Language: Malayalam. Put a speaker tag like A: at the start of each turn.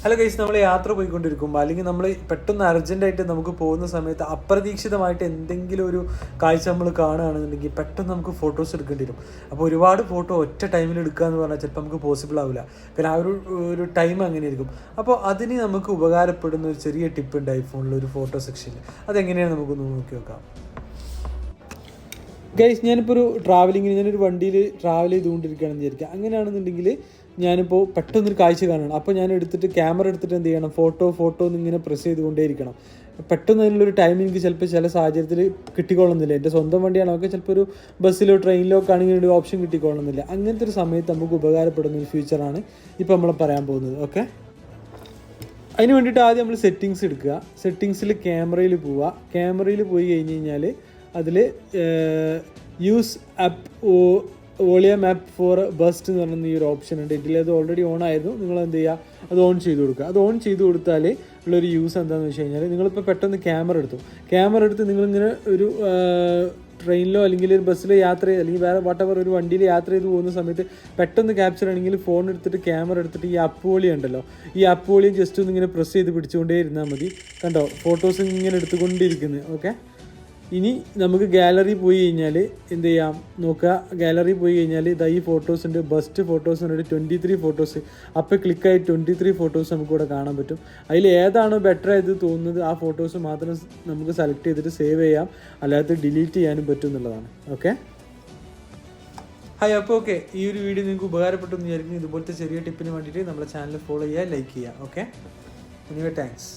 A: ഹലോ ഗൈസ്, നമ്മൾ യാത്ര പോയിക്കൊണ്ടിരിക്കുമ്പോൾ അല്ലെങ്കിൽ നമ്മൾ പെട്ടെന്ന് അർജൻറ്റായിട്ട് നമുക്ക് പോകുന്ന സമയത്ത് അപ്രതീക്ഷിതമായിട്ട് എന്തെങ്കിലും ഒരു കാഴ്ച നമ്മൾ കാണുകയാണെന്നുണ്ടെങ്കിൽ പെട്ടെന്ന് നമുക്ക് ഫോട്ടോസ് എടുക്കേണ്ടി വരും. അപ്പോൾ ഒരുപാട് ഫോട്ടോ ഒറ്റ ടൈമിൽ എടുക്കുക എന്ന് പറഞ്ഞാൽ ചിലപ്പോൾ നമുക്ക് പോസിബിൾ ആവില്ല. കാരണം ആ ഒരു ടൈം അങ്ങനെ ആയിരിക്കും. അപ്പോൾ അതിന് നമുക്ക് ഉപകാരപ്പെടുന്ന ഒരു ചെറിയ ടിപ്പ് ഉണ്ട് ഐഫോണിൽ ഒരു ഫോട്ടോ സെക്ഷനിൽ. അതെങ്ങനെയാണ് നമുക്കൊന്ന് നോക്കി നോക്കാം. ഗൈസ്, ഞാനിപ്പോൾ ഒരു ട്രാവലിങ്ങിന് ഞാനൊരു വണ്ടിയിൽ ട്രാവൽ ചെയ്തുകൊണ്ടിരിക്കുകയാണെന്ന് വിചാരിക്കുക. അങ്ങനെയാണെന്നുണ്ടെങ്കിൽ ഞാനിപ്പോൾ പെട്ടെന്നൊരു കാഴ്ച കാണണം. അപ്പോൾ ഞാൻ ക്യാമറ എടുത്തിട്ട് എന്ത് ചെയ്യണം, ഫോട്ടോ എന്നിങ്ങനെ പ്രസ് ചെയ്തുകൊണ്ടേയിരിക്കണം. പെട്ടെന്ന് അതിനുള്ളൊരു ടൈം എനിക്ക് ചിലപ്പോൾ ചില സാഹചര്യത്തിൽ കിട്ടിക്കൊള്ളുന്നില്ല. എൻ്റെ സ്വന്തം വണ്ടിയാണോ ഒക്കെ ചിലപ്പോൾ ഒരു ബസ്സിലോ ട്രെയിനിലോ ഒക്കെ ആണെങ്കിൽ ഒരു ഓപ്ഷൻ കിട്ടിക്കൊള്ളുന്നില്ല. അങ്ങനത്തെ ഒരു സമയത്ത് നമുക്ക് ഉപകാരപ്പെടുന്ന ഒരു ഫീച്ചറാണ് ഇപ്പോൾ നമ്മൾ പറയാൻ പോകുന്നത്. ഓക്കെ, അതിന് വേണ്ടിയിട്ട് ആദ്യം നമ്മൾ സെറ്റിങ്സ് എടുക്കുക. സെറ്റിങ്സിൽ ക്യാമറയിൽ പോവുക. ക്യാമറയിൽ പോയി കഴിഞ്ഞ് കഴിഞ്ഞാൽ അതിൽ use app volume app for bust എന്ന് പറയുന്ന ഈ ഒരു ഓപ്ഷൻ ഉണ്ട്. ഇതിൽ അത് ഓൾറെഡി ഓൺ ആയിരുന്നു. നിങ്ങൾ എന്ത് ചെയ്യുക, അത് ഓൺ ചെയ്ത് കൊടുക്കുക. അത് ഓൺ ചെയ്ത് കൊടുത്താൽ ഉള്ളൊരു യൂസ് എന്താണെന്ന് വെച്ച് കഴിഞ്ഞാൽ, നിങ്ങളിപ്പോൾ പെട്ടെന്ന് ക്യാമറ എടുത്ത് നിങ്ങളിങ്ങനെ ഒരു ട്രെയിനിലോ അല്ലെങ്കിൽ ഒരു ബസ്സിലോ യാത്ര ചെയ്ത് അല്ലെങ്കിൽ വേറെ വാട്ടവർ ഒരു വണ്ടിയിൽ യാത്ര ചെയ്ത് പോകുന്ന സമയത്ത് പെട്ടെന്ന് ക്യാപ്ചർ ആണെങ്കിൽ ഫോൺ എടുത്തിട്ട് ക്യാമറ എടുത്തിട്ട് ഈ അപ്പ് വോളി ഉണ്ടല്ലോ, ഈ അപ്പ് വോളിയും ജസ്റ്റ് ഒന്ന് ഇങ്ങനെ പ്രസ് ചെയ്ത് പിടിച്ചുകൊണ്ടേ ഇരുന്നാൽ മതി. കണ്ടോ, ഫോട്ടോസ് ഇങ്ങനെ എടുത്തുകൊണ്ടിരിക്കുന്നത്. ഓക്കെ, ഇനി നമുക്ക് ഗാലറി പോയി കഴിഞ്ഞാൽ എന്ത് ചെയ്യാം നോക്കുക. ഗാലറി പോയി കഴിഞ്ഞാൽ ഇതാ ഈ ഫോട്ടോസ് ഉണ്ട്, ബെസ്റ്റ് ഫോട്ടോസ് ഉണ്ട്, 23 ഫോട്ടോസ്. അപ്പോൾ ക്ലിക്കായി 23 ഫോട്ടോസ് നമുക്കിവിടെ കാണാൻ പറ്റും. അതിൽ ഏതാണോ ബെറ്റർ ആയത് തോന്നുന്നത് ആ ഫോട്ടോസ് മാത്രം നമുക്ക് സെലക്ട് ചെയ്തിട്ട് സേവ് ചെയ്യാം, അല്ലാതെ ഡിലീറ്റ് ചെയ്യാനും പറ്റും എന്നുള്ളതാണ്. Okay, hi. അപ്പോൾ ഓക്കെ, ഈ ഒരു വീഡിയോ നിങ്ങൾക്ക് ഉപകാരപ്പെട്ടു എന്ന് വിചാരിക്കുന്നു. ഇതുപോലത്തെ ചെറിയ ടിപ്പിന് വേണ്ടിയിട്ട് നമ്മുടെ ചാനൽ ഫോളോ ചെയ്യുക, ലൈക്ക് ചെയ്യുക. Okay, anyway thanks.